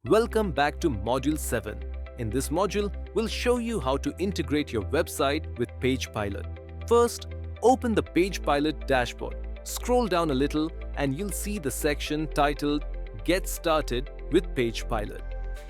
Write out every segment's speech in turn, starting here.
Welcome back to Module 7. In this module, we'll show you how to integrate your website with PagePilot. First, open the PagePilot dashboard. Scroll down a little and you'll see the section titled Get Started with PagePilot.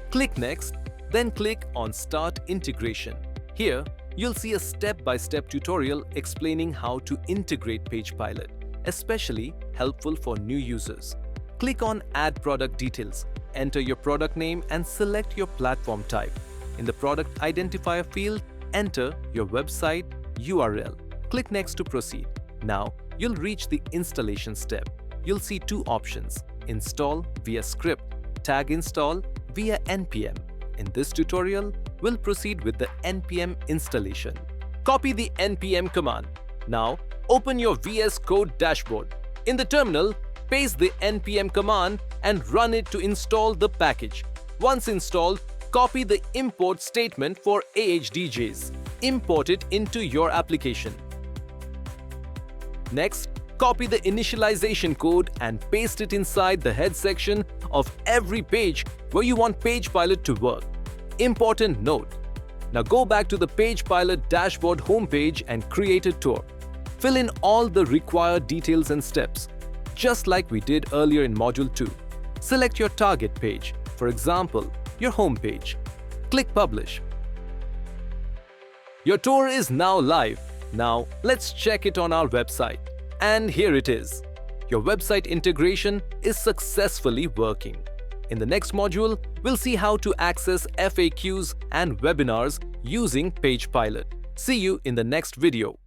Click Next, then click on Start Integration. Here, you'll see a step-by-step tutorial explaining how to integrate PagePilot, especially helpful for new users. Click on Add Product Details. Enter your product name and select your platform type. In the product identifier field, enter your website URL. Click Next to proceed. Now, you'll reach the installation step. You'll see two options: install via script, tag install via npm. In this tutorial, we'll proceed with the npm installation. Copy the npm command. Now, open your VS Code dashboard. In the terminal, paste the npm command and run it to install the package. Once installed, copy the import statement for AHDJs. Import it into your application. Next, copy the initialization code and paste it inside the head section of every page where you want PagePilot to work. Important note: now go back to the PagePilot dashboard homepage and create a tour. Fill in all the required details and steps, just like we did earlier in Module 2. Select your target page, for example, your home page. Click Publish. Your tour is now live. Now, let's check it on our website. And here it is. Your website integration is successfully working. In the next module, we'll see how to access FAQs and webinars using PagePilot. See you in the next video.